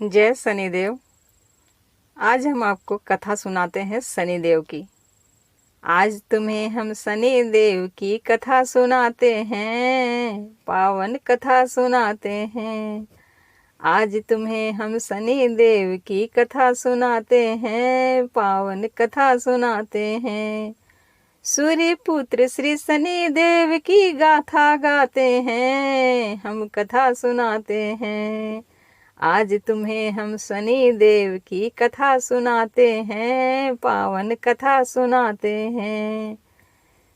जय शनिदेव। आज हम आपको कथा सुनाते हैं शनिदेव की। आज तुम्हें हम शनिदेव की कथा सुनाते हैं, पावन कथा सुनाते हैं। आज तुम्हें हम शनिदेव की कथा सुनाते हैं, पावन कथा सुनाते हैं। सूर्य पुत्र श्री शनिदेव की गाथा गाते हैं, हम कथा सुनाते हैं। आज तुम्हें हम शनिदेव की कथा सुनाते हैं, पावन कथा सुनाते हैं।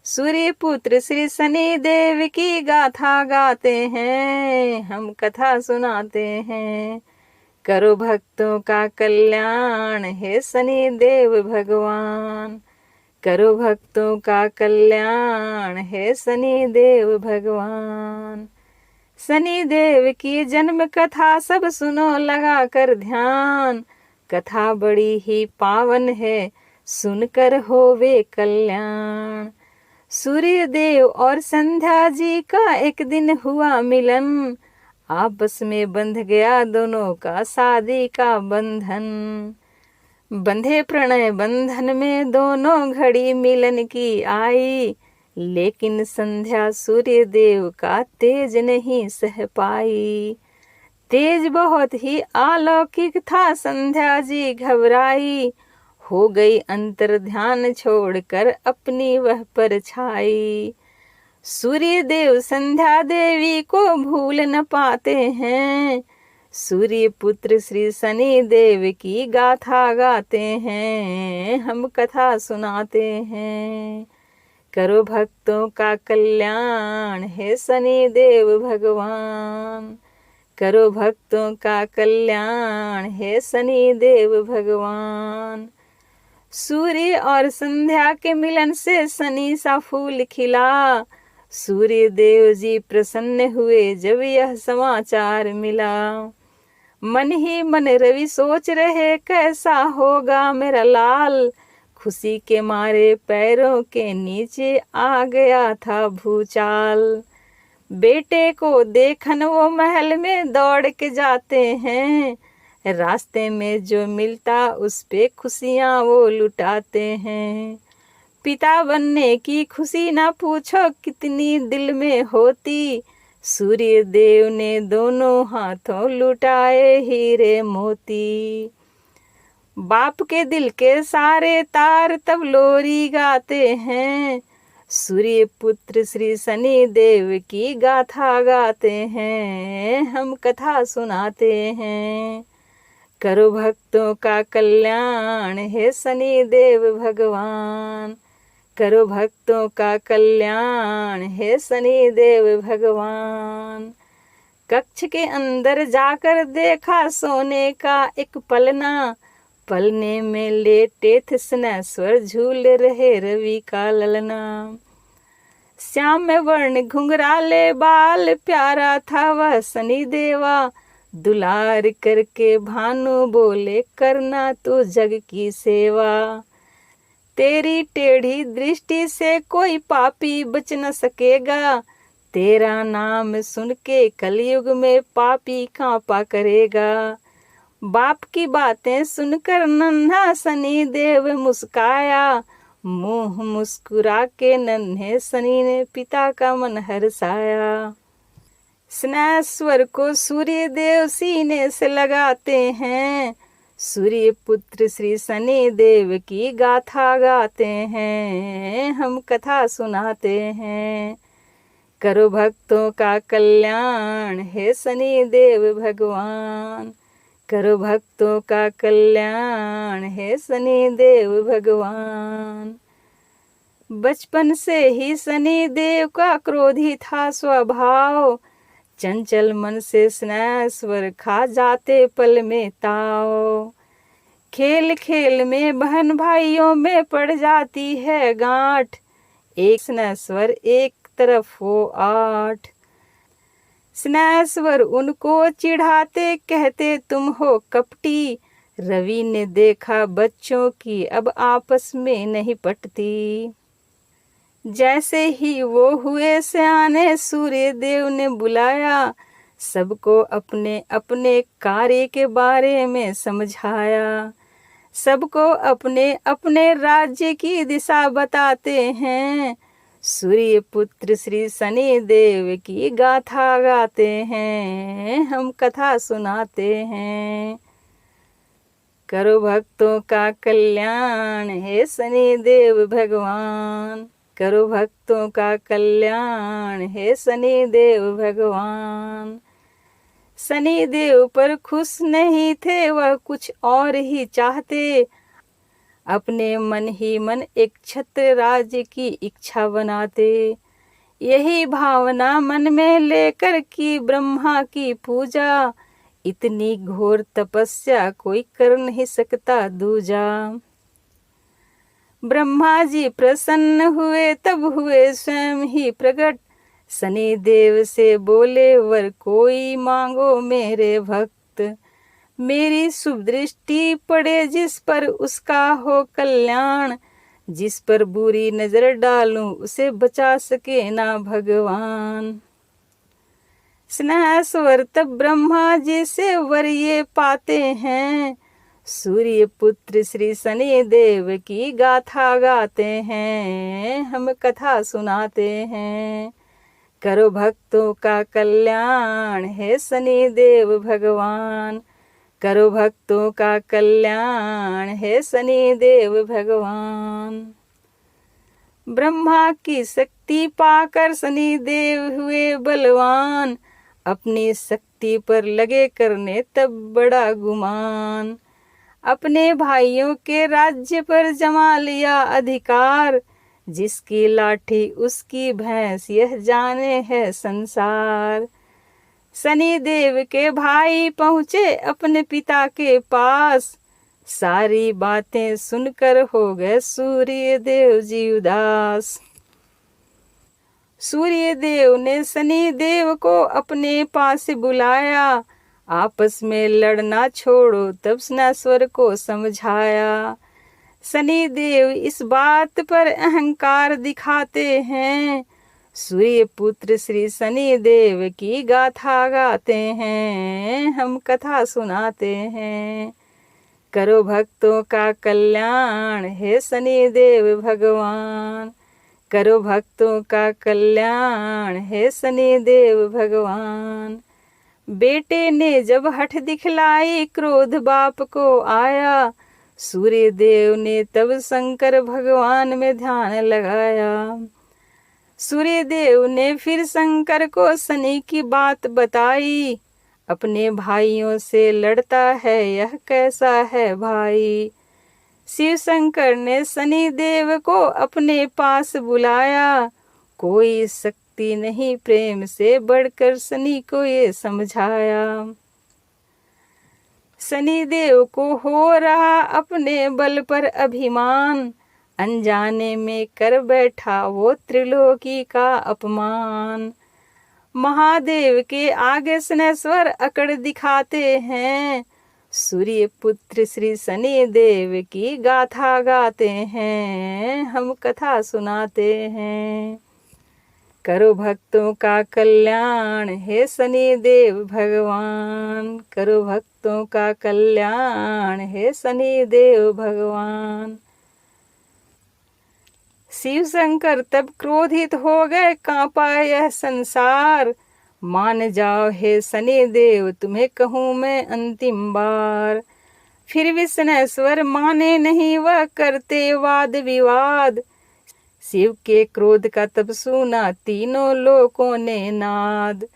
सूर्य पुत्र श्री शनिदेव की गाथा गाते हैं, हम कथा सुनाते हैं। करो भक्तों का कल्याण हे शनिदेव भगवान, करो भक्तों का कल्याण हे शनिदेव भगवान। शनिदेव की जन्म कथा सब सुनो लगा कर ध्यान, कथा बड़ी ही पावन है सुनकर होवे कल्याण। सूर्य देव और संध्या जी का एक दिन हुआ मिलन, आपस में बंध गया दोनों का शादी का बंधन। बंधे प्रणय बंधन में दोनों घड़ी मिलन की आई, लेकिन संध्या सूर्य देव का तेज नहीं सह पाई। तेज बहुत ही अलौकिक था, संध्या जी घबराई, हो गई अंतर ध्यान छोड़कर अपनी वह परछाई। सूर्य देव संध्या देवी को भूल न पाते हैं, सूर्य पुत्र श्री शनि देव की गाथा गाते हैं, हम कथा सुनाते हैं। करो भक्तों का कल्याण हे शनि देव भगवान, करो भक्तों का कल्याण हे शनि देव भगवान। सूर्य और संध्या के मिलन से शनि सा फूल खिला, सूर्य देव जी प्रसन्न हुए जब यह समाचार मिला। मन ही मन रवि सोच रहे कैसा होगा मेरा लाल, खुशी के मारे पैरों के नीचे आ गया था भूचाल। बेटे को देखन वो महल में दौड़ के जाते हैं, रास्ते में जो मिलता उस पे खुशियां वो लुटाते हैं। पिता बनने की खुशी ना पूछो कितनी दिल में होती, सूर्य देव ने दोनों हाथों लुटाए हीरे मोती। बाप के दिल के सारे तार तब लोरी गाते हैं, सूर्य पुत्र श्री शनि देव की गाथा गाते हैं, हम कथा सुनाते हैं। करो भक्तों का कल्याण हे शनि देव भगवान, करो भक्तों का कल्याण हे शनि देव भगवान। कक्ष के अंदर जाकर देखा सोने का एक पलना, पलने में लेटे थे शनैश्वर झूल रहे रवि का ललना। श्याम वर्ण घुंघराले बाल प्यारा था वह शनि देवा, दुलार करके भानु बोले करना तो जग की सेवा। तेरी टेढ़ी दृष्टि से कोई पापी बच न सकेगा, तेरा नाम सुन के कलयुग में पापी कांपा करेगा। बाप की बातें सुनकर नन्हा शनि देव मुस्काया, मुंह मुस्कुरा के नन्हे शनि ने पिता का मन हर्षाया। शनैश्वर को सूर्य देव सीने से लगाते हैं, सूर्य पुत्र श्री शनि देव की गाथा गाते हैं, हम कथा सुनाते हैं। करो भक्तों का कल्याण हे शनि देव भगवान, करो भक्तों का कल्याण हे शनि देव भगवान। बचपन से ही शनि देव का क्रोधी था स्वभाव, चंचल मन से शनैश्वर खा जाते पल में ताव। खेल खेल में बहन भाइयों में पड़ जाती है गांठ, एक शनैश्वर एक तरफ हो आठ। शनैश्वर उनको चिढ़ाते कहते तुम हो कपटी, रवि ने देखा बच्चों की अब आपस में नहीं पटती। जैसे ही वो हुए सयाने सूर्य देव ने बुलाया, सबको अपने अपने कार्य के बारे में समझाया। सबको अपने अपने राज्य की दिशा बताते हैं। सूर्य पुत्र श्री शनि देव की गाथा गाते हैं, हम कथा सुनाते हैं। करो भक्तों का कल्याण हे शनि देव भगवान। करो भक्तों का कल्याण हे शनि देव भगवान। शनि देव पर खुश नहीं थे, वह कुछ और ही चाहते। अपने मन ही मन एक छत्र राज्य की इच्छा बनाते। यही भावना मन में लेकर की ब्रह्मा की पूजा। इतनी घोर तपस्या कोई कर नहीं सकता दूजा। ब्रह्मा जी प्रसन्न हुए, तब हुए स्वयं ही प्रकट। शनि देव से बोले, वर कोई मांगो मेरे भक्त। मेरी शुभ दृष्टि पड़े जिस पर उसका हो कल्याण। जिस पर बुरी नजर डालूं उसे बचा सके ना भगवान। स्नेहस्वर तब ब्रह्मा जी से वर ये पाते हैं। सूर्य पुत्र श्री शनि देव की गाथा गाते हैं, हम कथा सुनाते हैं। करो भक्तों का कल्याण हे शनि देव भगवान। करो भक्तों का कल्याण हे शनि देव भगवान। ब्रह्मा की शक्ति पाकर शनि देव हुए बलवान। अपनी शक्ति पर लगे करने तब बड़ा गुमान। अपने भाइयों के राज्य पर जमा लिया अधिकार। जिसकी लाठी उसकी भैंस यह जाने है संसार। शनि देव के भाई पहुँचे अपने पिता के पास। सारी बातें सुनकर हो गए सूर्य देव जी उदास। सूर्य देव ने शनि देव को अपने पास बुलाया। आपस में लड़ना छोड़ो तब स्नेश्वर को समझाया। शनि देव इस बात पर अहंकार दिखाते हैं। सूर्य पुत्र श्री शनि देव की गाथा गाते हैं, हम कथा सुनाते हैं। करो भक्तों का कल्याण हे शनि देव भगवान। करो भक्तों का कल्याण हे शनि देव भगवान। बेटे ने जब हठ दिखलाई क्रोध बाप को आया। सूर्य देव ने तब शंकर भगवान में ध्यान लगाया। सूर्य देव ने फिर शंकर को शनि की बात बताई। अपने भाइयों से लड़ता है यह कैसा है भाई। शिव शंकर ने शनि देव को अपने पास बुलाया। कोई शक्ति नहीं प्रेम से बढ़कर शनि को ये समझाया। शनि देव को हो रहा अपने बल पर अभिमान। अनजाने में कर बैठा वो त्रिलोकी का अपमान। महादेव के आगे स्नेश्वर अकड़ दिखाते हैं। सूर्य पुत्र श्री शनि देव की गाथा गाते हैं, हम कथा सुनाते हैं। करो भक्तों का कल्याण हे शनि देव भगवान। करो भक्तों का कल्याण हे शनि देव भगवान। शिव शंकर तब क्रोधित हो गए, कांपा यह संसार। मान जाओ हे शनि देव तुम्हें कहूँ मैं अंतिम बार। फिर भी स्नेश्वर माने नहीं, वह करते वाद विवाद। शिव के क्रोध का तब सुना तीनों लोकों ने नाद।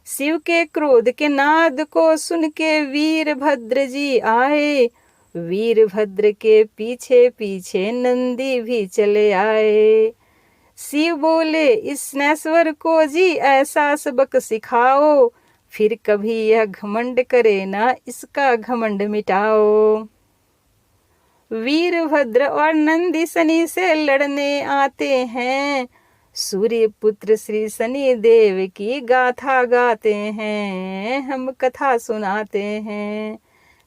शिव के क्रोध के नाद को सुन के वीरभद्र जी आए। वीरभद्र के पीछे पीछे नंदी भी चले आए। शिव बोले इस स्नेश्वर को जी ऐसा सबक सिखाओ। फिर कभी यह घमंड करे ना, इसका घमंड मिटाओ। वीरभद्र और नंदी शनि से लड़ने आते हैं। सूर्य पुत्र श्री शनि देव की गाथा गाते हैं, हम कथा सुनाते हैं।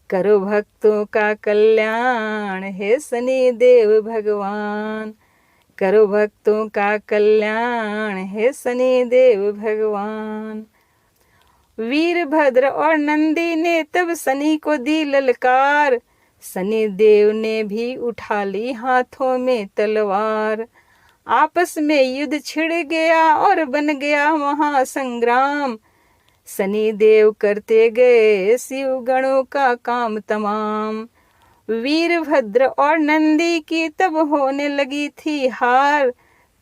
करो भक्तों का कल्याण हे शनि देव भगवान। करो भक्तों का कल्याण हे शनि देव भगवान। वीरभद्र और नंदी ने तब शनि को दी ललकार, शनि देव ने भी उठा ली हाथों में तलवार। आपस में युद्ध छिड़ गया और बन गया महासंग्राम, शनि देव करते गए शिव गणों का काम तमाम। वीरभद्र और नंदी की तब होने लगी थी हार,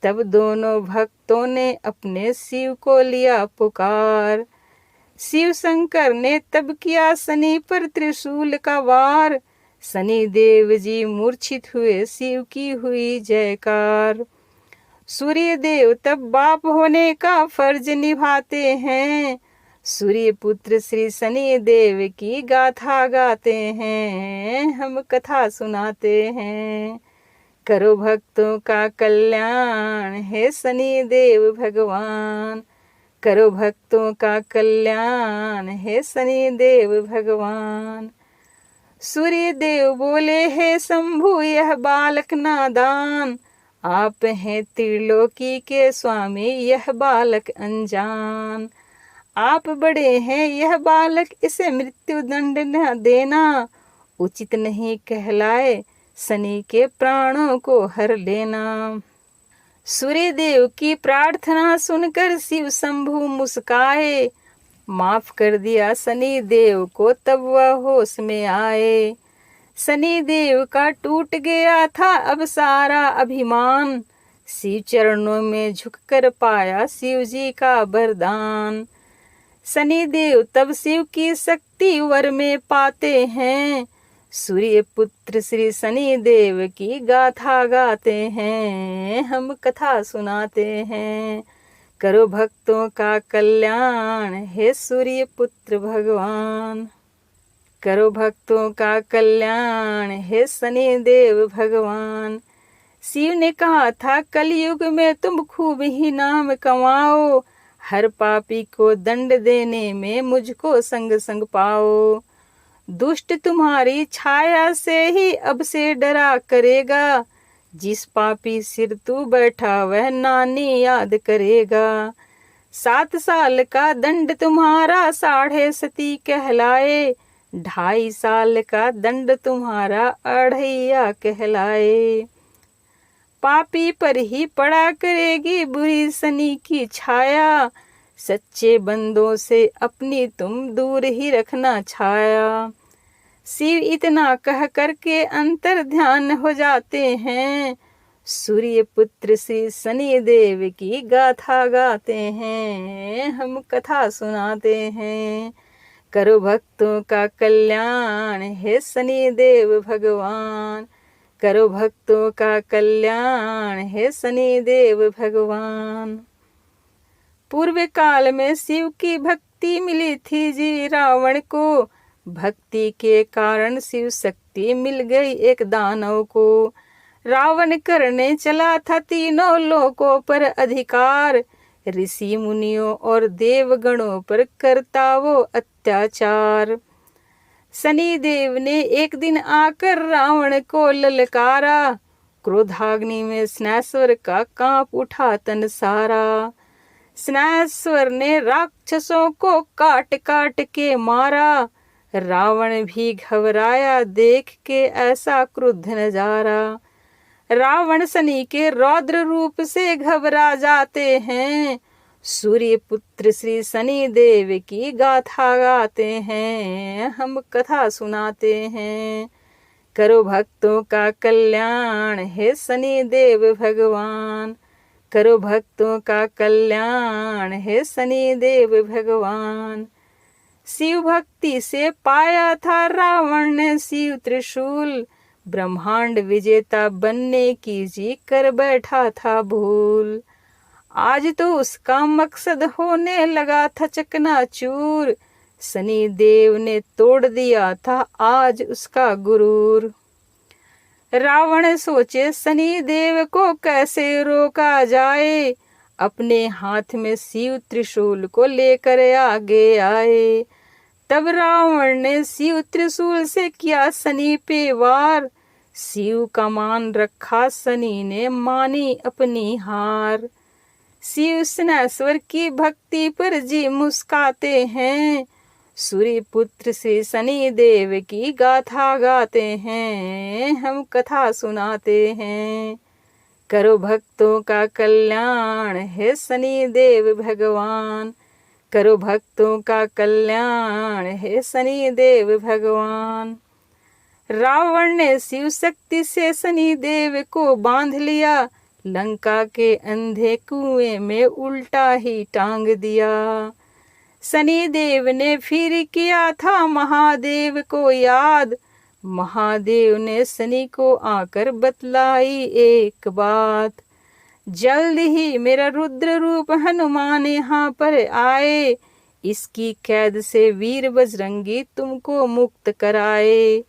तब दोनों भक्तों ने अपने शिव को लिया पुकार। शिव शंकर ने तब किया शनि पर त्रिशूल का वार, शनि देव जी मूर्छित हुए, शिव की हुई जयकार। सूर्य देव तब बाप होने का फर्ज निभाते हैं, सूर्य पुत्र श्री शनि देव की गाथा गाते हैं, हम कथा सुनाते हैं। करो भक्तों का कल्याण हे शनि देव भगवान, करो भक्तों का कल्याण हे शनि देव भगवान। सूर्य देव बोले हे शंभु यह बालक नादान, आप हैं त्रिलोकी के स्वामी यह बालक अनजान। आप बड़े हैं यह बालक इसे मृत्यु दंड न देना, उचित नहीं कहलाए शनि के प्राणों को हर लेना। सूर्य देव की प्रार्थना सुनकर शिव शंभु मुस्काए, माफ कर दिया शनि देव को तब वह होश में आए। शनि देव का टूट गया था अब सारा अभिमान, शिव चरणों में झुककर पाया शिव जी का वरदान। शनि देव तब शिव की शक्ति वर में पाते हैं, सूर्य पुत्र श्री शनि देव की गाथा गाते हैं, हम कथा सुनाते हैं। करो भक्तों का कल्याण हे सूर्य पुत्र भगवान, करो भक्तों का कल्याण हे शनि देव भगवान। शिव ने कहा था कलयुग में तुम खूब ही नाम कमाओ, हर पापी को दंड देने में मुझको संग संग पाओ। दुष्ट तुम्हारी छाया से ही अब से डरा करेगा, जिस पापी सिर तू बैठा वह नानी याद करेगा। 7 साल का दंड तुम्हारा 6.5 कहलाए, 2.5 साल का दंड तुम्हारा 2.5 कहलाए। पापी पर ही पड़ा करेगी बुरी शनि की छाया, सच्चे बंदों से अपनी तुम दूर ही रखना छाया। शिव इतना कह करके अंतर ध्यान हो जाते हैं, सूर्य पुत्र श्री शनि देव की गाथा गाते हैं, हम कथा सुनाते हैं। करो भक्तों का कल्याण हे शनि देव भगवान, करो भक्तों का कल्याण हे शनि देव भगवान। पूर्व काल में शिव की भक्ति मिली थी जी रावण को, भक्ति के कारण शिव शक्ति मिल गई एक दानव को। रावण करने चला था तीनों लोकों पर अधिकार, ऋषि मुनियों और देवगणों पर करता वो अत्याचार। शनि देव ने एक दिन आकर रावण को ललकारा, क्रोधाग्नि में स्नेश्वर का कांप उठा तन सारा। स्नेश्वर ने राक्षसों को काट काट के मारा, रावण भी घबराया देख के ऐसा क्रुद्ध नजारा। रावण शनि के रौद्र रूप से घबरा जाते हैं, सूर्य पुत्र श्री शनि देव की गाथा गाते हैं, हम कथा सुनाते हैं। करो भक्तों का कल्याण हे शनि देव भगवान, करो भक्तों का कल्याण हे शनि देव भगवान। शिव भक्ति से पाया था रावण ने शिव त्रिशूल, ब्रह्मांड विजेता बनने की जी कर बैठा था भूल। आज तो उसका मकसद होने लगा था चकनाचूर, शनि देव ने तोड़ दिया था आज उसका गुरूर। रावण सोचे शनि देव को कैसे रोका जाए, अपने हाथ में शिव त्रिशूल को लेकर आगे आए। तब रावण ने शिव त्रिशूल से किया शनि पे वार, शिव का मान रखा शनि ने मानी अपनी हार। शिव स्नेश्वर की भक्ति पर जी मुस्काते हैं। सूर्य पुत्र श्री शनि देव की गाथा गाते हैं, हम कथा सुनाते हैं। करो भक्तों का कल्याण हे शनि देव भगवान, करो भक्तों का कल्याण हे शनि देव भगवान। रावण ने शिव शक्ति से शनि देव को बांध लिया, लंका के अंधे कुएं में उल्टा ही टांग दिया। शनि देव ने फिर किया था महादेव को याद, महादेव ने शनि को आकर बतलाई एक बात। जल्द ही मेरा रुद्र रूप हनुमान यहाँ पर आए, इसकी कैद से वीर बजरंगी तुमको मुक्त कराए।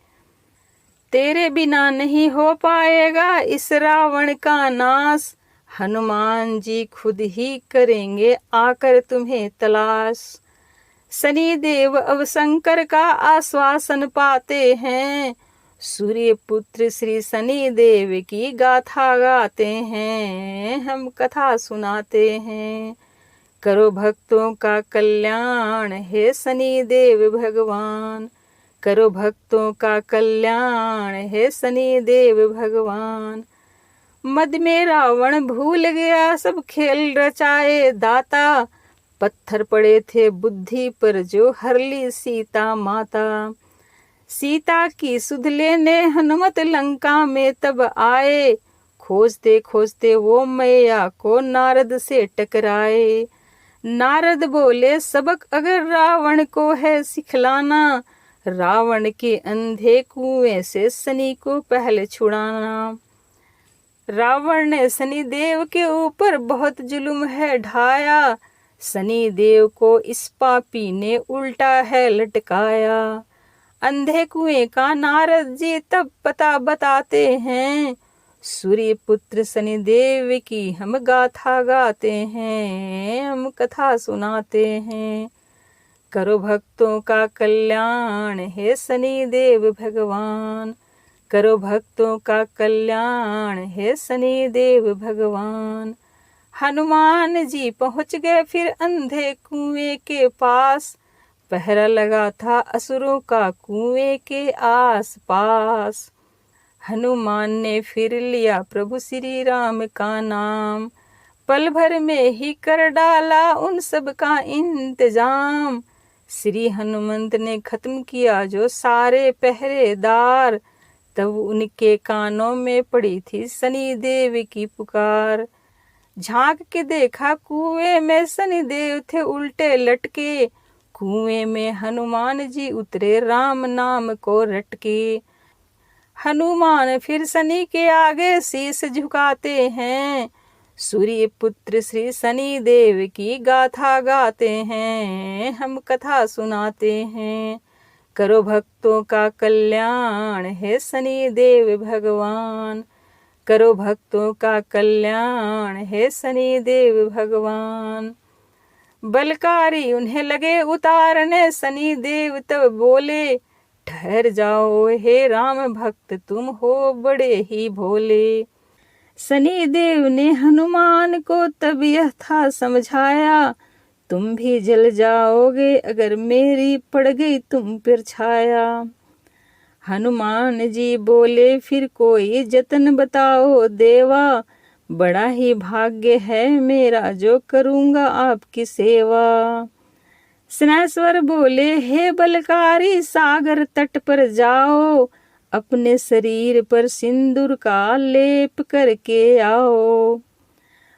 तेरे बिना नहीं हो पाएगा इस रावण का नाश, हनुमान जी खुद ही करेंगे आकर तुम्हें तलाश। शनि देव अब शंकर का आश्वासन पाते हैं, सूर्य पुत्र श्री शनि देव की गाथा गाते हैं, हम कथा सुनाते हैं। करो भक्तों का कल्याण हे शनि देव भगवान, करो भक्तों का कल्याण हे शनि देव भगवान। मद में रावण भूल गया सब खेल रचाए दाता, पत्थर पड़े थे बुद्धि पर जो हर ली सीता माता। सीता की सुध लेने हनुमत लंका में तब आए, खोजते खोजते वो मैया को नारद से टकराए। नारद बोले सबक अगर रावण को है सिखलाना, रावण के अंधे कुएं से शनि को पहले छुड़ाना। रावण ने शनि देव के ऊपर बहुत जुल्म है ढाया, शनि देव को इस पापी ने उल्टा है लटकाया। अंधे कुएं का नारद जी तब पता बताते हैं, सूर्य पुत्र शनि देव की हम गाथा गाते हैं, हम कथा सुनाते हैं। करो भक्तों का कल्याण हे शनि देव भगवान, करो भक्तों का कल्याण हे शनि देव भगवान। हनुमान जी पहुंच गए फिर अंधे कुएं के पास, पहरा लगा था असुरों का कुएं के आस पास। हनुमान ने फिर लिया प्रभु श्री राम का नाम, पल भर में ही कर डाला उन सब का इंतजाम। श्री हनुमंत ने खत्म किया जो सारे पहरेदार, तब उनके कानों में पड़ी थी शनि देव की पुकार। झांक के देखा कुएं में शनि देव थे उल्टे लटके, कुएं में हनुमान जी उतरे राम नाम को रटके। हनुमान फिर शनि के आगे शीश झुकाते हैं, सूर्य पुत्र श्री शनि देव की गाथा गाते हैं, हम कथा सुनाते हैं। करो भक्तों का कल्याण हे शनि देव भगवान, करो भक्तों का कल्याण हे शनि देव भगवान। बलकारी उन्हें लगे उतारने, शनि देव तब बोले ठहर जाओ हे राम भक्त तुम हो बड़े ही भोले। शनि देव ने हनुमान को तब यह था समझाया, तुम भी जल जाओगे अगर मेरी पड़ गई तुम पर छाया। हनुमान जी बोले फिर कोई जतन बताओ देवा, बड़ा ही भाग्य है मेरा जो करूँगा आपकी सेवा। स्नेश्वर बोले हे बलकारी सागर तट पर जाओ, अपने शरीर पर सिंदूर का लेप करके आओ।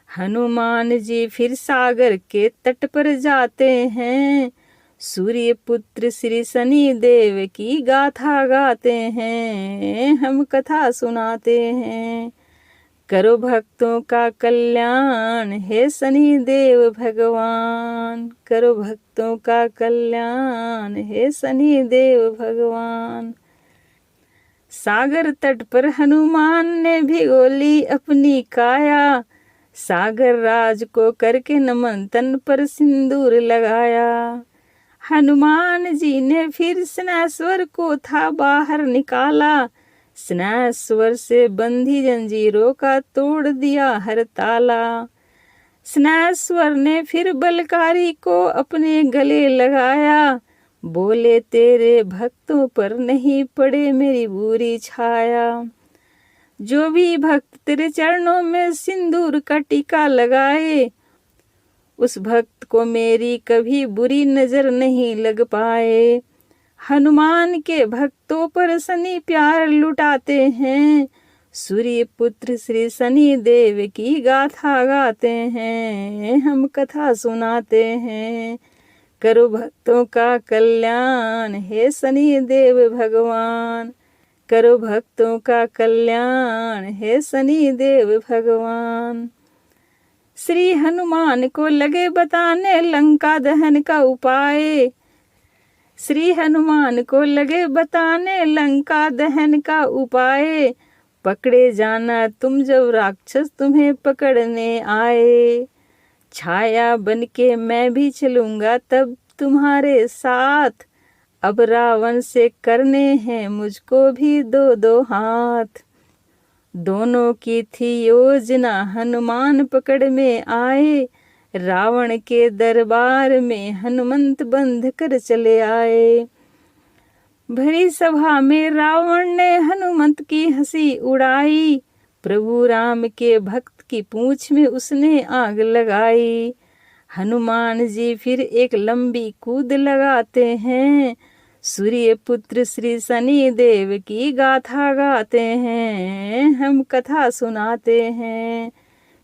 हनुमान जी फिर सागर के तट पर जाते हैं, सूर्य पुत्र श्री शनि देव की गाथा गाते हैं, हम कथा सुनाते हैं। करो भक्तों का कल्याण हे शनि देव भगवान, करो भक्तों का कल्याण हे शनि देव भगवान। सागर तट पर हनुमान ने भिगोली अपनी काया, सागर राज को करके नमन तन पर सिंदूर लगाया। हनुमान जी ने फिर स्नेश्वर को था बाहर निकाला, स्नेश्वर से बंधी जंजीरों का तोड़ दिया हर ताला। स्नेश्वर ने फिर बलकारी को अपने गले लगाया, बोले तेरे भक्तों पर नहीं पड़े मेरी बुरी छाया। जो भी भक्त तेरे चरणों में सिंदूर का टीका लगाए, उस भक्त को मेरी कभी बुरी नजर नहीं लग पाए। हनुमान के भक्तों पर शनि प्यार लुटाते हैं, सूर्य पुत्र श्री शनि देव की गाथा गाते हैं, हम कथा सुनाते हैं। करो भक्तों का कल्याण हे शनि देव भगवान, करो भक्तों का कल्याण हे शनि देव भगवान। श्री हनुमान को लगे बताने लंका दहन का उपाय, श्री हनुमान को लगे बताने लंका दहन का उपाय। पकड़े जाना तुम जब राक्षस तुम्हें पकड़ने आए, छाया बनके मैं भी चलूंगा तब तुम्हारे साथ। अब रावण से करने हैं मुझको भी दो दो हाथ। दोनों की थी योजना हनुमान पकड़ में आए, रावण के दरबार में हनुमंत बंध कर चले आए। भरी सभा में रावण ने हनुमंत की हंसी उड़ाई, प्रभु राम के भक्त की पूंछ में उसने आग लगाई। हनुमान जी फिर एक लंबी कूद लगाते हैं, सूर्य पुत्र श्री शनि देव की गाथा गाते हैं, हम कथा सुनाते हैं।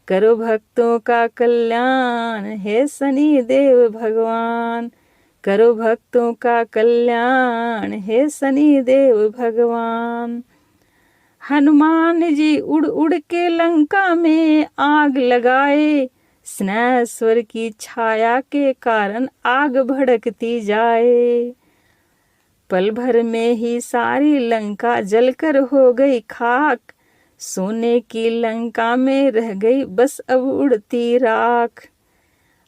करो भक्तों का कल्याण हे शनि देव भगवान, करो भक्तों का कल्याण हे शनि देव भगवान। हनुमान जी उड़ उड़ के लंका में आग लगाए, स्नेश्वर की छाया के कारण आग भड़कती जाए। पल भर में ही सारी लंका जलकर हो गई खाक, सोने की लंका में रह गई बस अब उड़ती राख।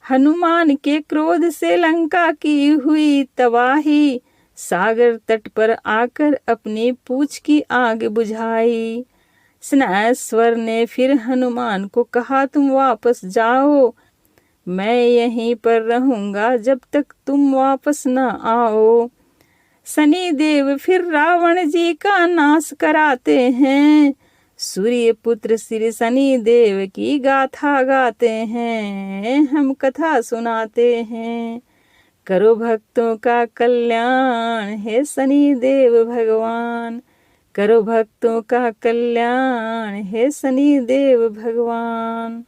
हनुमान के क्रोध से लंका की हुई तबाही, सागर तट पर आकर अपनी पूंछ की आग बुझाई। स्नेश्वर ने फिर हनुमान को कहा तुम वापस जाओ, मैं यहीं पर रहूंगा जब तक तुम वापस न आओ। शनि देव फिर रावण जी का नाश कराते हैं, सूर्य पुत्र श्री शनि देव की गाथा गाते हैं, हम कथा सुनाते हैं। करो भक्तों का कल्याण हे शनि देव भगवान, करो भक्तों का कल्याण हे शनि देव भगवान।